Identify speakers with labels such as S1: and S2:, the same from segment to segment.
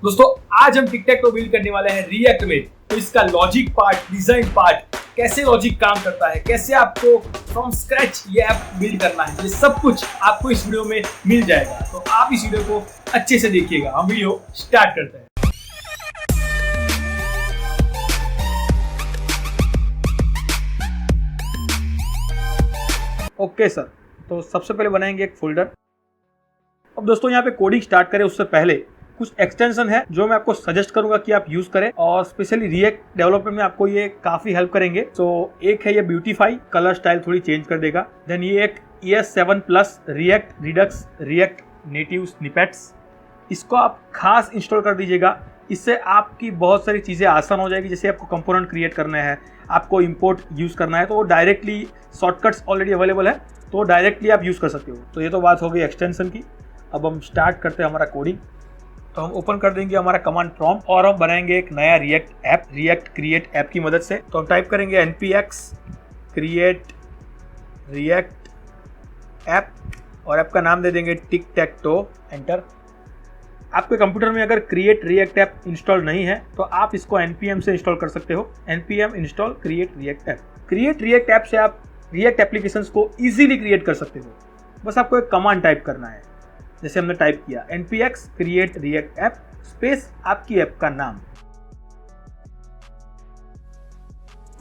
S1: दोस्तों आज हम टिक टैक टो बिल्ड करने वाले हैं रिएक्ट में। तो इसका लॉजिक पार्ट, डिजाइन पार्ट, कैसे लॉजिक काम करता है, कैसे आपको फ्रॉम स्क्रैच ये ऐप बिल्ड करना है, ये सब कुछ आपको इस वीडियो में मिल जाएगा। तो आप इस वीडियो को अच्छे से देखिएगा। हम वीडियो स्टार्ट करते हैं।
S2: ओके सर, तो सबसे पहले बनाएंगे एक फोल्डर। अब दोस्तों यहाँ पे कोडिंग स्टार्ट करें उससे पहले कुछ एक्सटेंशन है जो मैं आपको सजेस्ट करूंगा कि आप यूज करें, और स्पेशली रिएक्ट डेवलपमेंट में आपको ये काफी हेल्प करेंगे। तो एक है ये ब्यूटीफाई, कलर स्टाइल थोड़ी चेंज कर देगा। देन ये एक ES7 plus react Redux react native snippets, इसको आप खास इंस्टॉल कर दीजिएगा। इससे आपकी बहुत सारी चीज़ें आसान हो जाएगी। जैसे आपको कंपोनेंट क्रिएट करना है, आपको इंपोर्ट यूज़ करना है, तो वो डायरेक्टली शॉर्टकट्स ऑलरेडी अवेलेबल है, तो डायरेक्टली आप यूज़ कर सकते हो। तो ये तो बात हो गई एक्सटेंशन की। अब हम स्टार्ट करते हैं हमारा कोडिंग। तो हम ओपन कर देंगे हमारा कमांड प्रॉम्प्ट और हम बनाएंगे एक नया react app, react create app की मदद से। तो हम टाइप करेंगे npx क्रिएट रिएक्ट ऐप और ऐप का नाम दे देंगे टिक टैक टो। एंटर। आपके कंप्यूटर में अगर क्रिएट रिएक्ट ऐप इंस्टॉल नहीं है तो आप इसको npm से इंस्टॉल कर सकते हो। npm install create react app. Create react app से आप रिएक्ट एप्लीकेशंस को इजीली क्रिएट कर सकते हो। बस आपको एक कमांड टाइप करना है, जैसे हमने टाइप किया npx create react app space आपकी ऐप का नाम।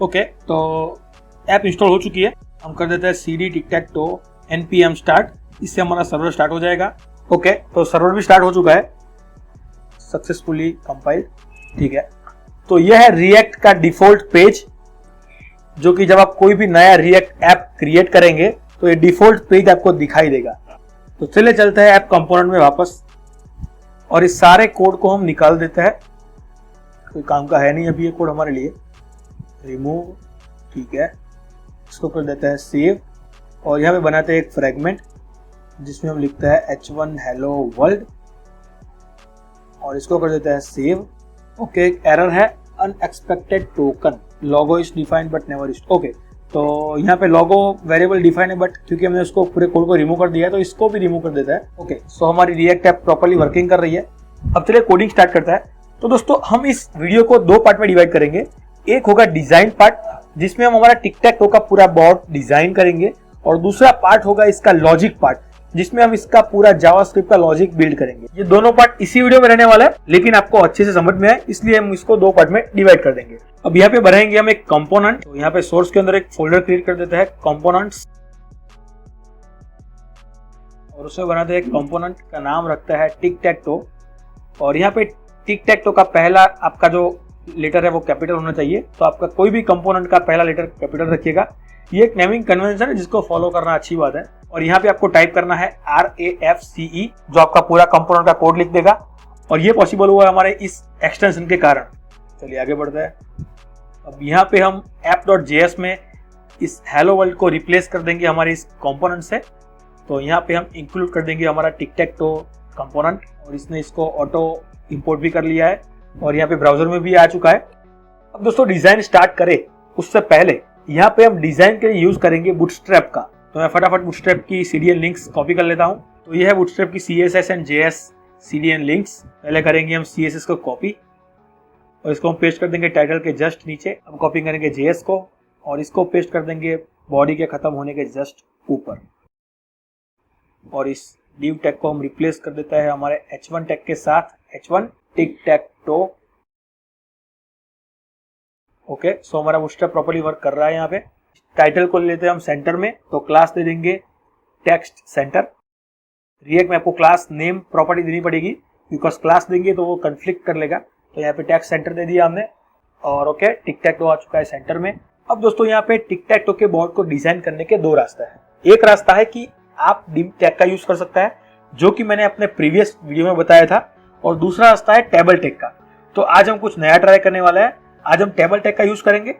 S2: ओके, तो ऐप इंस्टॉल हो चुकी है। हम कर देते हैं cd tick tech to npm start. इससे हमारा सर्वर स्टार्ट हो जाएगा। ओके, तो सर्वर भी स्टार्ट हो चुका है, सक्सेसफुली कंपाइल्ड। ठीक है, तो यह है रिएक्ट का डिफॉल्ट पेज, जो कि जब आप कोई भी नया रिएक्ट ऐप क्रिएट करेंगे तो ये डिफॉल्ट पेज आपको दिखाई देगा। तो चले चलते हैं ऐप कंपोनेंट में वापस, और इस सारे कोड को हम निकाल देते हैं। कोई काम का है नहीं अभी ये कोड हमारे लिए। रिमूव। ठीक है, इसको कर देते हैं सेव, और यहाँ पे बनाते हैं एक फ्रेगमेंट जिसमें हम लिखते हैं h1 हेलो वर्ल्ड, और इसको कर देते हैं सेव। ओके, एक एरर है, unexpected token logo is defined but never is. Okay, तो यहाँ पे लोगो वेरिएबल डिफाइन है, बट क्योंकि हमने उसको पूरे कोड को रिमूव कर दिया है तो इसको भी रिमूव कर देता है। ओके, सो हमारी रिएक्ट ऐप प्रॉपर्ली वर्किंग कर रही है। अब चलिए कोडिंग स्टार्ट करता है। तो दोस्तों हम इस वीडियो को दो पार्ट में डिवाइड करेंगे। एक होगा डिजाइन पार्ट, जिसमें हम हमारा टिक टैक टो का पूरा बोर्ड डिजाइन करेंगे, और दूसरा पार्ट होगा इसका लॉजिक पार्ट, जिसमें हम इसका पूरा जावास्क्रिप्ट का लॉजिक बिल्ड करेंगे। ये दोनों पार्ट इसी वीडियो में रहने वाला है, लेकिन आपको अच्छे से समझ में आए इसलिए हम इसको दो पार्ट में डिवाइड कर देंगे। अब यहाँ पे बनाएंगे हम एक कंपोनेंट। तो यहाँ पे सोर्स के अंदर एक फोल्डर क्रिएट कर देते हैं कंपोनेंट्स, और उसमें बनाते हैं एक कंपोनेंट का नाम रखता है टिक टैक टो। और यहाँ पे टिक टैक टो का पहला आपका जो लेटर है वो कैपिटल होना चाहिए। तो आपका कोई भी कंपोनेंट का पहला लेटर कैपिटल रखिएगा। ये एक नेमिंग कन्वेंशन है जिसको फॉलो करना अच्छी बात है। और यहाँ पे आपको टाइप करना है RAFCE, जो आपका पूरा कंपोनेंट का कोड लिख देगा, और ये पॉसिबल हुआ है हमारे इस एक्सटेंशन के कारण। चलिए आगे बढ़ते हैं। अब यहाँ पे हम app.js में इस हेलो वर्ल्ड को रिप्लेस कर देंगे हमारे इस कंपोनेंट से। तो यहाँ पे हम इंक्लूड कर देंगे हमारा टिक टैक टो कंपोनेंट, और इसने इसको ऑटो इंपोर्ट भी कर लिया है, और यहाँ पे ब्राउजर में भी आ चुका है। अब दोस्तों डिजाइन स्टार्ट करें उससे पहले यहाँ पे हम डिजाइन के लिए यूज करेंगे बूटस्ट्रैप का। तो मैं फटाफट बूटस्ट्रैप की CDN लिंक्स कॉपी कर लेता हूँ। तो ये है बूटस्ट्रैप की CSS and JS CDN links. पहले करेंगे हम CSS को कॉपी, और इसको हम पेस्ट कर देंगे टाइटल के जस्ट नीचे। अब कॉपी करेंगे JS को, और इसको पेस्ट कर देंगे बॉडी के खत्म होने के जस्ट ऊपर। और इस div टैग को हम रिप्लेस कर देता है हमारे h1 टैग के साथ, h1 tick tech to. Okay, सो हमारा बूटस्ट्रैप प्रॉपर्ली वर्क कर रहा है। यहाँ पे टाइटल को लेते हैं हम सेंटर में, तो क्लास दे देंगे टेक्स्ट सेंटर। रिएक्ट में आपको क्लास नेम प्रॉपर्टी देनी पड़ेगी, बिकॉज क्लास देंगे तो वो कंफ्लिक्ट कर लेगा। तो यहाँ पे टेक्स्ट सेंटर दे दिया हमने, और okay tick tech to a चुका है सेंटर में। अब दोस्तों यहाँ पे टिक टैक टो के बोर्ड को डिजाइन करने के दो रास्ते हैं। एक रास्ता है कि आप div टैग का यूज कर सकता है, जो कि मैंने अपने प्रीवियस वीडियो में बताया था, और दूसरा रास्ता है टेबल टैग का। तो आज हम कुछ नया ट्राई करने वाला है। आज हम टेबल टैग का यूज करेंगे,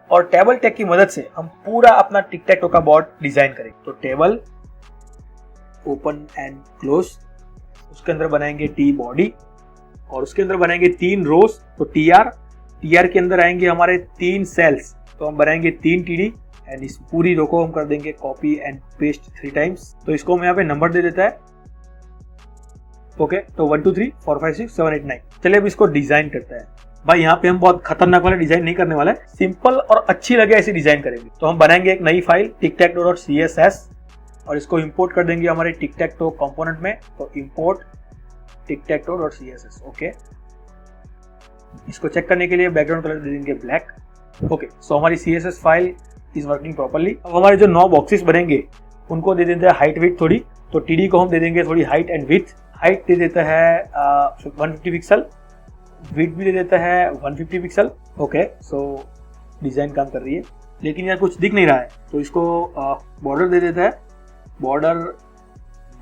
S2: और टेबल टैग की मदद से हम पूरा अपना टिक टैक टो का बोर्ड डिजाइन करेंगे। तो टेबल ओपन एंड क्लोज, उसके अंदर बनाएंगे टी बॉडी, और उसके अंदर बनाएंगे 3 रोज। तो टीआर के अंदर आएंगे हमारे 3 सेल्स, तो हम बनाएंगे 3 TD, एंड इस पूरी रो को हम कर देंगे कॉपी एंड पेस्ट 3 टाइम्स। तो इसको हम यहाँ पे नंबर दे देता है ओके, तो 1 2 3 4 5 6 7 8 9। चलिए अब इसको डिजाइन करते हैं। भाई यहाँ पे हम बहुत खतरनाक वाला डिजाइन नहीं करने वाले, सिंपल और अच्छी लगे ऐसी डिजाइन करेंगे। तो हम बनाएंगे एक नई फाइल tictacto.css और इसको इंपोर्ट कर देंगे हमारे tictacto कंपोनेंट में। तो इंपोर्ट tictacto.css। ओके, इसको चेक करने के लिए बैकग्राउंड कलर दे देंगे ब्लैक। ओके, सो हमारी CSS file is working properly. अब हमारे जो 9 बॉक्सेस बनेंगे उनको दे देते हैं हाइट विड्थ थोड़ी। तो TD को हम दे देंगे थोड़ी हाइट एंड विड्थ। हाइट दे देता है 150 पिक्सल, विड्थ भी दे देता है 150 पिक्सल। ओके, सो डिजाइन काम कर रही है, लेकिन यार कुछ दिख नहीं रहा है, तो इसको बॉर्डर दे देता है। बॉर्डर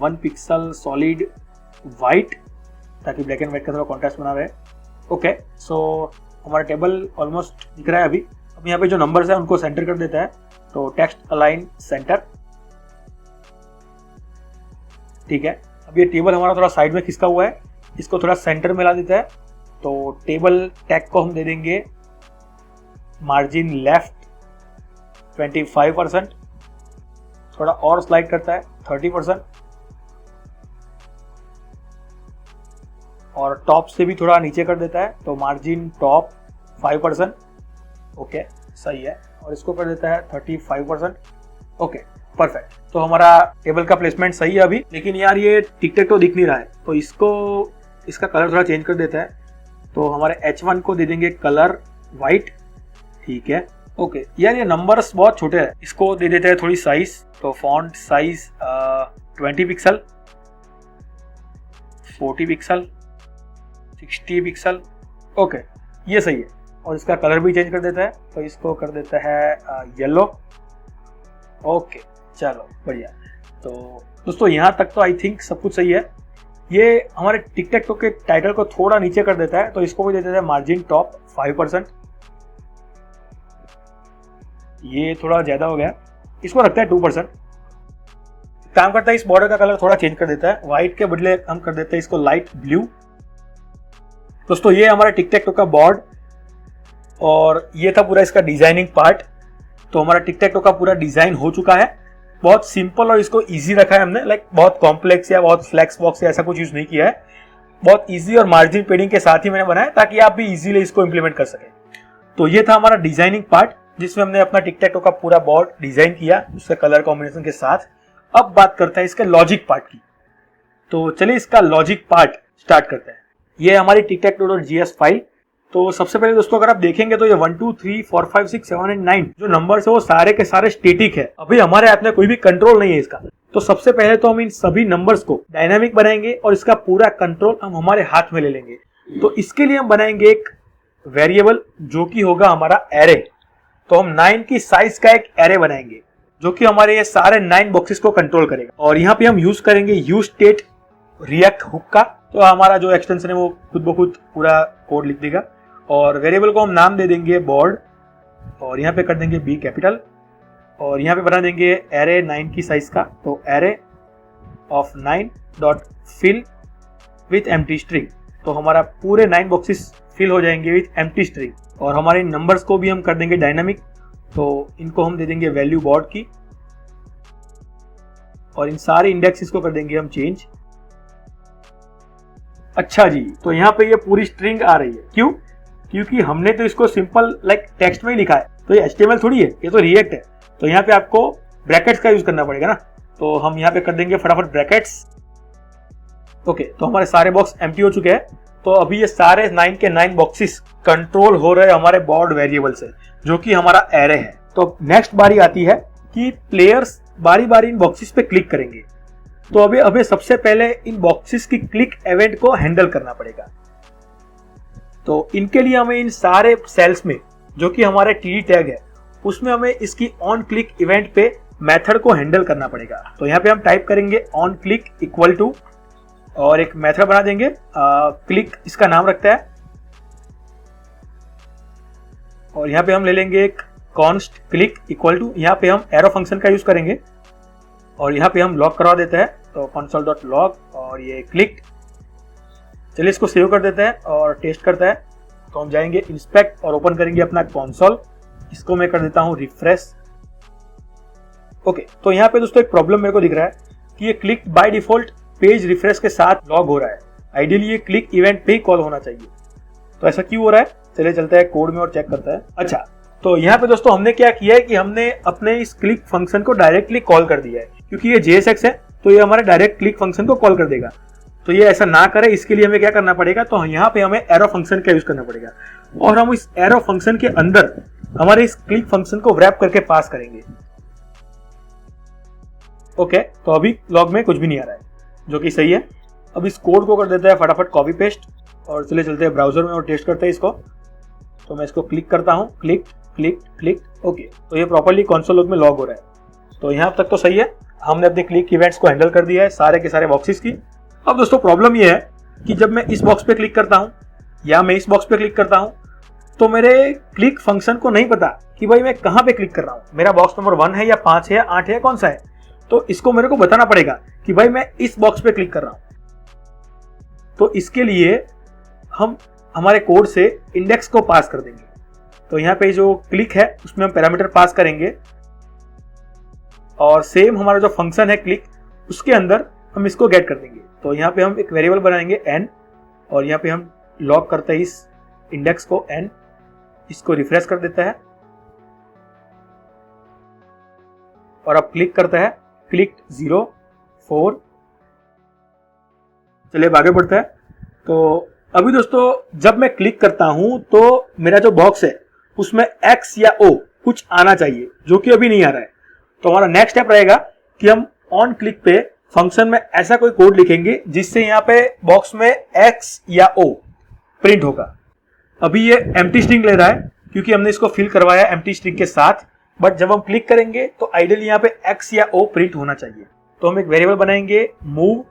S2: 1 पिक्सल सॉलिड वाइट, ताकि ब्लैक एंड व्हाइट का थोड़ा कॉन्ट्रास्ट बना रहे। ओके, सो हमारा टेबल ऑलमोस्ट दिख रहा है अभी। अब यहाँ पे जो नंबर्स है उनको सेंटर कर देता है। तो टेक्स्ट अलाइन सेंटर, ठीक है। अब ये टेबल हमारा थोड़ा साइड में खिसका हुआ है, इसको थोड़ा सेंटर में ला देता है। तो टेबल टैग को हम दे देंगे मार्जिन लेफ्ट 25%, थोड़ा और स्लाइड करता है 30%, और टॉप से भी थोड़ा नीचे कर देता है। तो मार्जिन टॉप 5%। ओके, सही है। और इसको कर देता है 35%। Okay, perfect. तो हमारा टेबल का प्लेसमेंट सही है अभी, लेकिन यार ये टिकटैक्टो दिख नहीं रहा है, तो इसका कलर थोड़ा चेंज कर देता है। तो हमारे H1 को दे देंगे कलर वाइट, ठीक है। ओके, यार ये नंबर्स बहुत छोटे हैं, इसको दे देते हैं थोड़ी साइज। तो font size 20 pixel, 40 pixel, 60 pixel. Okay, ये सही है। और इसका कलर भी चेंज कर देता है, तो इसको कर देता है येलो। ओके, चलो बढ़िया। तो दोस्तों यहाँ तक तो आई थिंक सब कुछ सही है। ये हमारे टिकटैक्टो के टाइटल को थोड़ा नीचे कर देता है, तो इसको भी दे देता है मार्जिन टॉप 5%। ये थोड़ा ज्यादा हो गया, इसको रखता है 2%। काम करता है, इस बॉर्डर का कलर थोड़ा चेंज कर देता है, व्हाइट के बदले हम कर देते हैं इसको लाइट ब्लू। दोस्तों ये हमारा टिकटैक्टो का बोर्ड, और ये था पूरा इसका डिजाइनिंग पार्ट। तो हमारा टिकटैक्टो का पूरा डिजाइन हो चुका है। बहुत सिंपल और इसको इजी रखा है हमने, लाइक बहुत कॉम्प्लेक्स या बहुत फ्लेक्स बॉक्स या ऐसा कुछ यूज नहीं किया है। बहुत इजी और मार्जिन पेडिंग के साथ ही मैंने बनाया, ताकि आप भी इजीली इसको इंप्लीमेंट कर सकें। तो ये था हमारा डिजाइनिंग पार्ट, जिसमें हमने अपना टिकटैक्टो का पूरा बोर्ड डिजाइन किया उसके कलर कॉम्बिनेशन के साथ। अब बात करते हैं इसके लॉजिक पार्ट की। तो चलिए इसका लॉजिक पार्ट स्टार्ट करते हैं। ये हमारी tictacto.js फाइल। तो सबसे पहले दोस्तों अगर आप देखेंगे तो ये 1 2 3 4 5 6 7 8 9 जो नंबर्स है वो सारे के सारे स्टेटिक है। अभी हमारे हाथ में कोई भी कंट्रोल नहीं है इसका। तो सबसे पहले तो हम इन सभी नंबर्स को डायनामिक बनाएंगे और इसका पूरा कंट्रोल हम हमारे हाथ में ले लेंगे। तो इसके लिए हम बनाएंगे एक वेरिएबल जो कि होगा हमारा एरे। तो हम 9 की साइज का एक एरे बनाएंगे जो कि हमारे ये सारे 9 बॉक्सेस को कंट्रोल करेगा। और यहाँ पे हम यूज करेंगे यूज स्टेट रिएक्ट हुक का। तो हमारा जो एक्सटेंशन है वो खुद ब खुद पूरा कोड लिख देगा। और वेरिएबल को हम नाम दे देंगे बोर्ड, और यहाँ पे कर देंगे बी कैपिटल, और यहाँ पे बना देंगे एरे 9 की साइज का। तो array of 9 dot fill with empty string. तो हमारा पूरे 9 बॉक्सेस फिल हो जाएंगे विथ एम्प्टी स्ट्रिंग। और हमारे नंबर्स को भी हम कर देंगे डायनामिक। तो इनको हम दे देंगे वैल्यू बोर्ड की, और इन सारे इंडेक्सेस को कर देंगे हम चेंज। अच्छा जी, तो यहाँ पे ये पूरी स्ट्रिंग आ रही है, क्यों? क्योंकि हमने तो इसको सिंपल लाइक टेक्स्ट में ही लिखा है। तो ये HTML थोड़ी है, ये तो रिएक्ट है। तो यहाँ पे आपको ब्रैकेट्स का यूज करना पड़ेगा ना। तो हम यहाँ पे कर देंगे फटाफट ब्रैकेट्स। ओके, तो हमारे सारे बॉक्स एम्प्टी हो चुके हैं। तो अभी ये सारे 9 के 9 बॉक्सेस कंट्रोल हो रहे हैं हमारे बोर्ड वेरिएबल से, जो कि हमारा एरे है। तो नेक्स्ट बारी आती है कि प्लेयर्स बारी बारी इन बॉक्सेस पे क्लिक करेंगे। तो अभी सबसे पहले इन बॉक्सेस की क्लिक इवेंट को हैंडल करना पड़ेगा। तो इनके लिए हमें इन सारे सेल्स में जो कि हमारे TD टैग है उसमें हमें इसकी ऑन क्लिक इवेंट पे मेथड को हैंडल करना पड़ेगा। तो यहाँ पे हम टाइप करेंगे ऑन क्लिक इक्वल टू, और एक मेथड बना देंगे क्लिक, इसका नाम रखता है। और यहाँ पे हम ले लेंगे एक कॉन्स्ट क्लिक इक्वल टू, यहाँ पे हम एरो फंक्शन का यूज करेंगे, और यहाँ पे हम लॉग करवा देते हैं। तो console.log, और ये क्लिक। चलिए इसको सेव कर देते हैं और टेस्ट करता है। तो हम जाएंगे इंस्पेक्ट और ओपन करेंगे अपना कंसोल। इसको मैं कर देता हूं रिफ्रेश। ओके, तो यहाँ पे दोस्तों एक प्रॉब्लम मेरे को दिख रहा है कि ये click by default page refresh के साथ लॉग हो रहा है। आइडियली ये क्लिक इवेंट पे ही कॉल होना चाहिए, तो ऐसा क्यों हो रहा है? चलिए चलते हैं कोड में और चेक करते हैं। अच्छा, तो यहाँ पे दोस्तों हमने क्या किया है कि हमने अपने इस क्लिक फंक्शन को डायरेक्टली कॉल कर दिया है, क्योंकि ये JSX है तो ये हमारे डायरेक्ट क्लिक फंक्शन को कॉल कर देगा। तो ये ऐसा ना करे, इसके लिए हमें क्या करना पड़ेगा, तो यहाँ पे हमें एरो फंक्शन का यूज करना पड़ेगा और हम इस एरो फंक्शन के अंदर हमारे इस क्लिक फंक्शन को रैप करके पास करेंगे। ओके, तो अभी लॉग में कुछ भी नहीं आ रहा है, जो कि सही है। अब इस कोड को कर देते हैं फटाफट कॉपी पेस्ट और चले चलते हैं ब्राउजर में और टेस्ट करते हैं इसको। तो मैं इसको क्लिक करता हूँ, क्लिक क्लिक क्लिक। ओके, तो ये प्रॉपर्ली कंसोल लॉग में लॉग हो रहा है। तो यहाँ तक तो सही है, हमने अपने क्लिक इवेंट्स को हैंडल कर दिया है सारे के सारे बॉक्सेस की। अब दोस्तों प्रॉब्लम ये है कि जब मैं इस बॉक्स पे क्लिक करता हूँ या मैं इस बॉक्स पे क्लिक करता हूँ तो मेरे क्लिक फंक्शन को नहीं पता कि भाई मैं कहाँ पे क्लिक कर रहा हूँ, मेरा बॉक्स नंबर 1 है या 5 है या 8 है, कौन सा है। तो इसको मेरे को बताना पड़ेगा कि भाई मैं इस बॉक्स पे क्लिक कर रहा हूँ। तो इसके लिए हम हमारे कोड से इंडेक्स को पास कर देंगे। तो यहाँ पे जो क्लिक है उसमें हम पैरामीटर पास करेंगे और सेम हमारा जो फंक्शन है क्लिक, उसके अंदर हम इसको गेट कर देंगे। तो यहाँ पे हम एक वेरिएबल बनाएंगे n और यहाँ पे हम लॉग करते हैं इस इंडेक्स को n, इसको रिफ्रेश कर देता है और अब क्लिक करता है क्लिक 0 4। चलिए अब आगे बढ़ते हैं। तो अभी दोस्तों जब मैं क्लिक करता हूं तो मेरा जो बॉक्स है उसमें X या O कुछ आना चाहिए, जो कि अभी नहीं आ रहा है। तो हमारा नेक्स्ट स्टेप रहेगा कि हम ऑन क्लिक पे फंक्शन में ऐसा कोई कोड लिखेंगे जिससे यहाँ पे बॉक्स में X या O प्रिंट होगा। अभी ये एम्प्टी स्ट्रिंग ले रहा है क्योंकि हमने इसको फिल करवाया एम्प्टी स्ट्रिंग के साथ, बट जब हम क्लिक करेंगे तो आइडियली यहाँ पे X या O प्रिंट होना चाहिए। तो हम एक वेरिएबल बनाएंगे मूव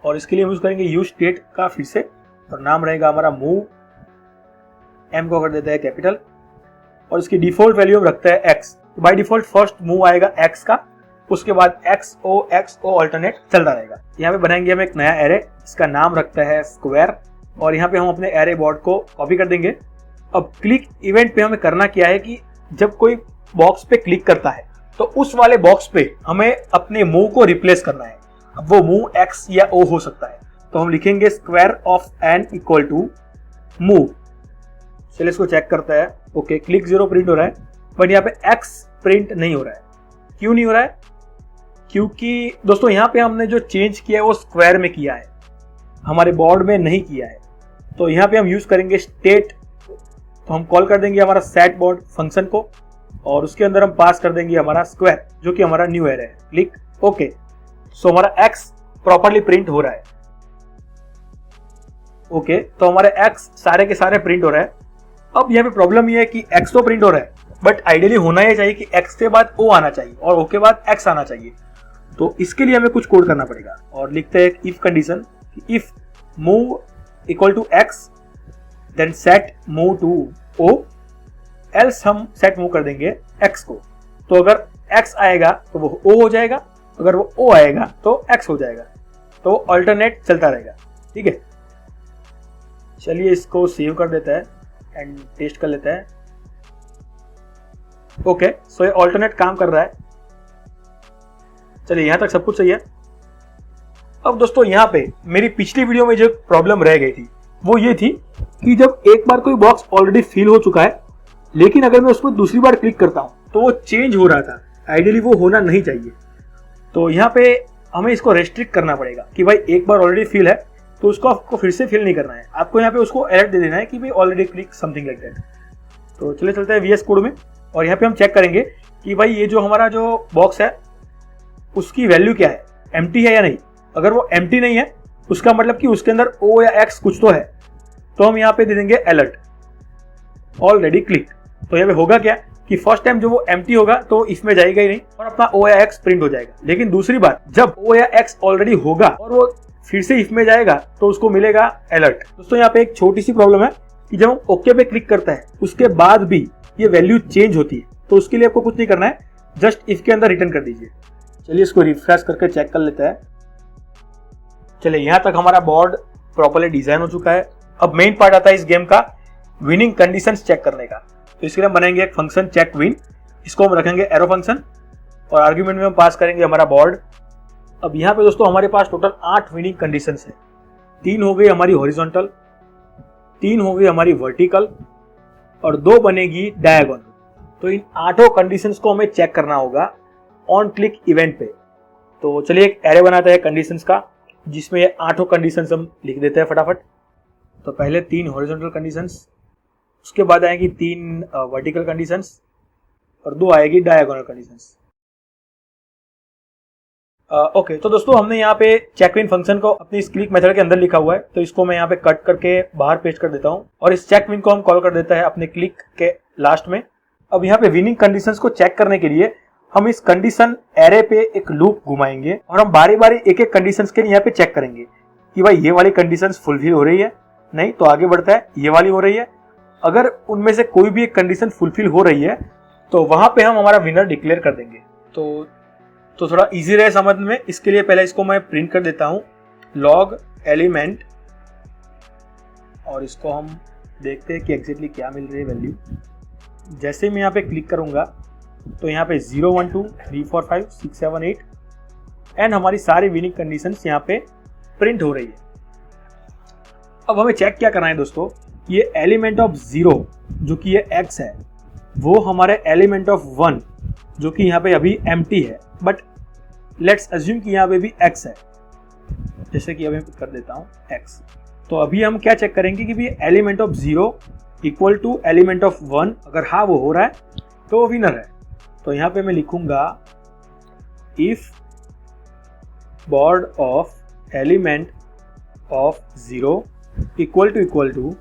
S2: और इसके लिए हम यूज करेंगे यूज स्टेट का फिर से, और नाम रहेगा हमारा मूव। M को कर देते हैं कैपिटल और इसकी डिफॉल्ट वैल्यू हम रखते हैं X। तो बाय डिफॉल्ट फर्स्ट मूव आएगा X का, उसके बाद XO अल्टरनेट चलता रहेगा। यहाँ पे बनाएंगे हम एक नया एरे, इसका नाम रखता है स्क्वायर और यहाँ पे हम अपने एरे बोर्ड को कॉपी कर देंगे। अब क्लिक इवेंट पे हमें करना क्या है कि जब कोई बॉक्स पे क्लिक करता है तो उस वाले बॉक्स पे हमें अपने मूव को रिप्लेस करना है। अब वो मूव X या O हो सकता है, तो हम लिखेंगे square of n equal to move. चलिए इसको चेक करता है। ओके, क्लिक 0 प्रिंट हो रहा है, बट यहाँ पे X प्रिंट नहीं हो रहा है। क्यों नहीं हो रहा है? क्योंकि दोस्तों यहाँ पे हमने जो चेंज किया है वो स्क्वायर में किया है, हमारे बोर्ड में नहीं किया है। तो यहाँ पे हम यूज करेंगे स्टेट। तो हम कॉल कर देंगे हमारा सेट बोर्ड फंक्शन को और उसके अंदर हम पास कर देंगे हमारा स्क्वायर, जो कि हमारा न्यू एरे है। क्लिक ओके, सो हमारा X प्रॉपर्ली प्रिंट हो रहा है। ओके, तो हमारे X सारे के सारे प्रिंट हो रहा है। अब यहाँ पे प्रॉब्लम ये है कि X तो प्रिंट हो रहा है, बट आइडियली होना ये चाहिए कि X के बाद O आना चाहिए और O के बाद X आना चाहिए। तो इसके लिए हमें कुछ कोड करना पड़ेगा और लिखते हैं if condition, if move equal to X then set move to O, else हम सेट मूव कर देंगे X को। तो अगर X आएगा तो वो O हो जाएगा, अगर वो O आएगा तो X हो जाएगा, तो अल्टरनेट चलता रहेगा। ठीक है, चलिए इसको सेव कर देता है एंड टेस्ट कर लेता है। ओके, सो ये अल्टरनेट काम कर रहा है। चलिए यहां तक सब कुछ सही है। अब दोस्तों यहाँ पे मेरी पिछली वीडियो में जो प्रॉब्लम रह गई थी वो ये थी कि जब एक बार कोई बॉक्स ऑलरेडी फिल हो चुका है, लेकिन अगर मैं उसको दूसरी बार क्लिक करता हूं तो वो चेंज हो रहा था। आइडियली वो होना नहीं चाहिए। तो यहाँ पे हमें इसको रेस्ट्रिक्ट करना पड़ेगा कि भाई एक बार ऑलरेडी फिल है तो उसको आपको फिर से फिल नहीं करना है, आपको यहाँ पे उसको अलर्ट दे देना है कि भाई already click something like that. तो चलिए चलते हैं VS कोड में और यहाँ पे हम चेक करेंगे कि भाई ये जो हमारा जो बॉक्स है उसकी वैल्यू क्या है, एम्प्टी है या नहीं। अगर वो एम्प्टी नहीं है उसका मतलब कि उसके अंदर O या X कुछ तो है, तो हम यहाँ पे दे देंगे अलर्ट ऑलरेडी क्लिक। तो यहाँ पे होगा क्या कि फर्स्ट टाइम जो वो एम्प्टी होगा तो इसमें जाएगा ही नहीं और अपना O या X प्रिंट हो जाएगा। लेकिन दूसरी बार जब O या X ऑलरेडी होगा और वो फिर से इफ में जाएगा तो उसको मिलेगा अलर्ट। दोस्तों यहाँ पे एक छोटी सी प्रॉब्लम है कि जब हम ओके पे क्लिक करते हैं उसके बाद भी ये वैल्यू चेंज होती है। तो उसके लिए आपको कुछ नहीं करना है, जस्ट इफ के अंदर रिटर्न कर दीजिए। चलिए इसको रिफ्रेश करके चेक कर लेते हैं। चलिए यहाँ तक हमारा बोर्ड प्रॉपर्ली डिजाइन हो चुका है। अब मेन पार्ट आता है इस गेम का, विनिंग कंडीशंस चेक करने का। तो इसके लिए हम बनाएंगे एक फंक्शन चेक विन, इसको हम रखेंगे एरो फंक्शन और आर्ग्यूमेंट में हम पास करेंगे हमारा बोर्ड अब यहाँ पे दोस्तों हमारे पास टोटल 8 विनिंग कंडीशंस है। 3 हो गई हमारी हॉरिजॉन्टल, 3 हो गई हमारी वर्टिकल और 2 बनेगी डायगोनल। तो इन 8 कंडीशंस को हमें चेक करना होगा ऑन क्लिक इवेंट पे। तो चलिए एक एरे बनाते हैं कंडीशंस का, जिसमें ये 8 कंडीशंस हम लिख देते हैं फटाफट। तो पहले 3 हॉरिजॉन्टल कंडीशंस, उसके बाद आएगी 3 वर्टिकल कंडीशंस और 2 आएगी डायगोनल कंडीशंस। ओके, तो दोस्तों हमने यहाँ पे चेक विन फंक्शन को अपनी इस क्लिक मेथड के अंदर लिखा हुआ है, तो इसको मैं यहाँ पे कट करके बाहर पेस्ट कर देता हूँ और इस चेक विन को हम कॉल कर देता है अपने क्लिक के लास्ट में। अब यहाँ पे विनिंग कंडीशंस को चेक करने के लिए हम इस कंडीशन एरे पे एक लूप घुमाएंगे और हम बारी बारी एक एक कंडीशंस के लिए यहाँ पे चेक करेंगे कि भाई ये वाली कंडीशंस फुलफिल हो रही है, नहीं तो आगे बढ़ता है, ये वाली हो रही है। अगर उनमें से कोई भी एक कंडीशन फुलफिल हो रही है तो वहां पे हम हमारा विनर डिक्लेयर कर देंगे। तो थोड़ा इजी रहे समझने में, इसके लिए पहले इसको मैं प्रिंट कर देता हूं लॉग एलिमेंट, और इसको हम देखते हैं कि एग्जैक्टली क्या मिल रही है वैल्यू। जैसे ही मैं यहाँ पे क्लिक करूंगा तो यहाँ पे 0 1 2 3 4 5 6 7 8 एंड हमारी सारी विनिंग कंडीशंस यहाँ पे प्रिंट हो रही है। अब हमें चेक क्या करना है दोस्तों, ये एलिमेंट ऑफ 0 जो कि ये x है, वो हमारे एलिमेंट ऑफ 1 जो कि यहाँ पे अभी एम्प्टी है, बट लेट्स अज्यूम कि यहाँ पे भी x है, जैसे कि अभी कर देता हूँ x। तो अभी हम क्या चेक करेंगे कि भी element of 0 equal to element of 1, अगर हाँ वो हो रहा है तो वो विनर है। तो यहाँ पे मैं लिखूंगा if board of element of 0 equal to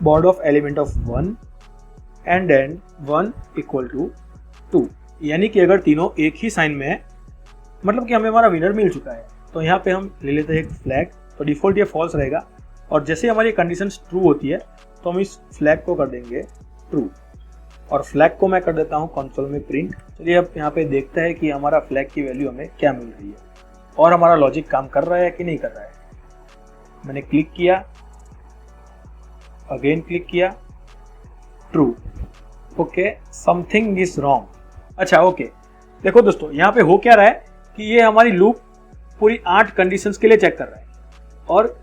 S2: board of element of 1 and then 1 equal to 2, यानी कि अगर तीनों एक ही साइन में है मतलब कि हमें हमारा विनर मिल चुका है। तो यहाँ पे हम ले लेते हैं एक फ्लैग, तो डिफॉल्ट ये फॉल्स रहेगा और जैसे हमारी कंडीशन ट्रू होती है तो हम इस फ्लैग को कर देंगे ट्रू और फ्लैग को मैं कर देता हूँ कंसोल में प्रिंट। चलिए अब यहाँ पे देखते हैं कि हमारा फ्लैग की वैल्यू हमें क्या मिल रही है और हमारा लॉजिक काम कर रहा है कि नहीं कर रहा है। मैंने क्लिक किया, अगेन क्लिक किया, true. Okay, something is wrong. अच्छा ओके, देखो दोस्तों यहाँ पे हो क्या रहा है कि ये हमारी लूप पूरी 8 कंडीशंस के लिए चेक कर रहा है और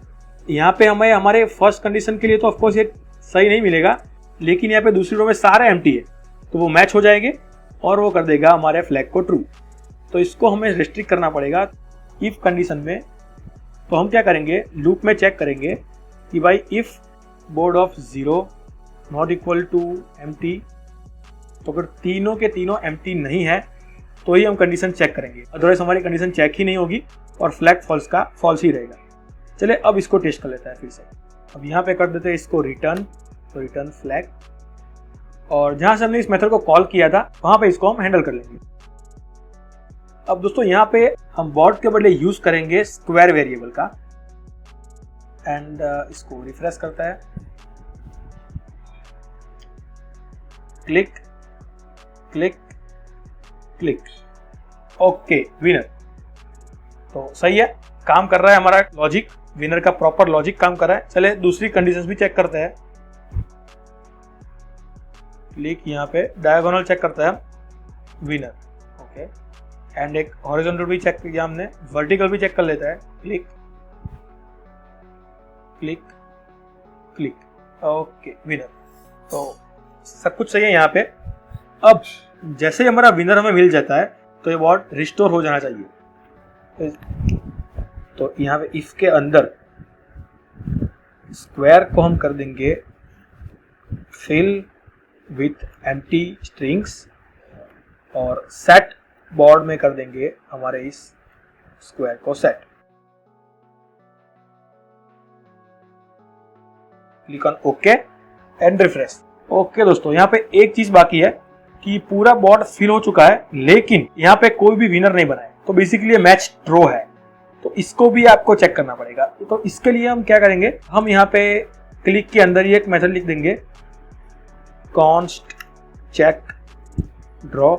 S2: यहाँ पे हमें हमारे फर्स्ट कंडीशन के लिए तो ऑफकोर्स ये सही नहीं मिलेगा, लेकिन यहाँ पे दूसरी रो में सारे एम्प्टी है तो वो मैच हो जाएंगे और वो कर देगा हमारे फ्लैग को ट्रू। तो इसको हमें रिस्ट्रिक्ट करना पड़ेगा इफ कंडीशन में। तो हम क्या करेंगे, लूप में चेक करेंगे कि भाई if board of 0 not equal to empty, तो अगर तीनों के तीनों एम्प्टी नहीं है तो ही हम कंडीशन चेक करेंगे, अदरवाइज हमारी कंडीशन चेक ही नहीं होगी और फ्लैग फॉल्स का फॉल्स ही रहेगा। चलिए अब इसको टेस्ट कर लेता है फिर से। अब यहाँ पे कर देते हैं इसको रिटर्न, तो रिटर्न फ्लैग, और जहां से हमने इस मेथड को कॉल किया था वहां पे इसको हम हैंडल कर लेंगे। अब दोस्तों यहाँ पे हम बॉर्ड के बदले यूज करेंगे स्क्वायर वेरिएबल का एंड इसको रिफ्रेश करता है, click click click, okay winner. तो सही है, काम कर रहा है हमारा लॉजिक, विनर का प्रॉपर लॉजिक काम कर रहा है। चले दूसरी कंडीशंस भी चेक करते हैं। क्लिक, यहाँ पे डायगोनल चेक करता है विनर, ओके, एंड एक हॉरिजॉन्टल भी चेक किया हमने, वर्टिकल भी चेक कर लेता है, click click click, okay winner. तो सब कुछ सही है यहाँ पे। अब जैसे ही हमारा विनर हमें मिल जाता है तो ये बॉर्ड रिस्टोर हो जाना चाहिए। तो यहाँ पे इफ के अंदर स्क्वायर को हम कर देंगे फिल विथ एम्प्टी स्ट्रिंग्स और सेट बॉर्ड में कर देंगे हमारे इस स्क्वायर को set. Click on okay and refresh. Okay दोस्तों, यहाँ पे एक चीज बाकी है कि पूरा बोर्ड फिल हो चुका है लेकिन यहाँ पे कोई भी विनर नहीं बना है, तो बेसिकली मैच ड्रॉ है। तो इसको भी आपको चेक करना पड़ेगा। तो इसके लिए हम क्या करेंगे, हम यहाँ पे क्लिक के अंदर ही एक मेथड लिख देंगे कॉन्स्ट चेक ड्रॉ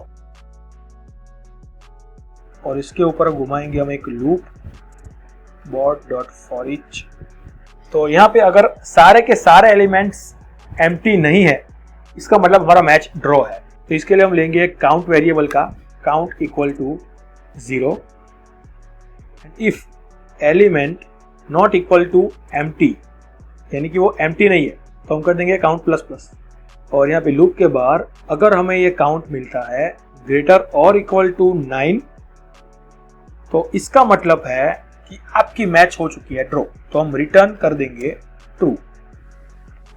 S2: और इसके ऊपर घुमाएंगे हम एक loop board dot for each. तो यहाँ पे अगर सारे के सारे एलिमेंट्स एम्प्टी नहीं है इसका मतलब हमारा मैच ड्रॉ है। तो इसके लिए हम लेंगे एक काउंट वेरिएबल का, count equal to 0 if element not equal to empty, यानी कि वो एम्प्टी नहीं है, तो हम कर देंगे काउंट प्लस प्लस। और यहाँ पे लूप के बाहर अगर हमें ये काउंट मिलता है ग्रेटर और इक्वल टू 9, तो इसका मतलब है कि आपकी मैच हो चुकी है ड्रॉ, तो हम रिटर्न कर देंगे ट्रू।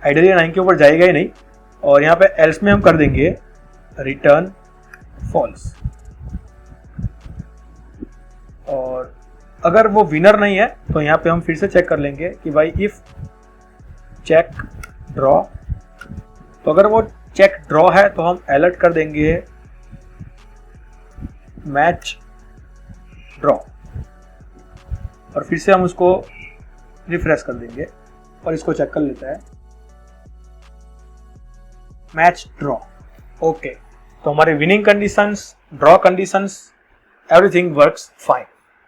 S2: आइडियली 9 के ऊपर जाएगा ही नहीं, और यहाँ पे एल्स में हम कर देंगे रिटर्न फॉल्स। और अगर वो विनर नहीं है तो यहाँ पे हम फिर से चेक कर लेंगे कि भाई इफ चेक ड्रॉ, तो अगर वो चेक ड्रॉ है तो हम अलर्ट कर देंगे मैच ड्रॉ, और फिर से हम उसको रिफ्रेश कर देंगे और इसको चेक कर लेते हैं मैच ड्रॉ। ओके, तो हमारे winning conditions, draw conditions, everything works fine.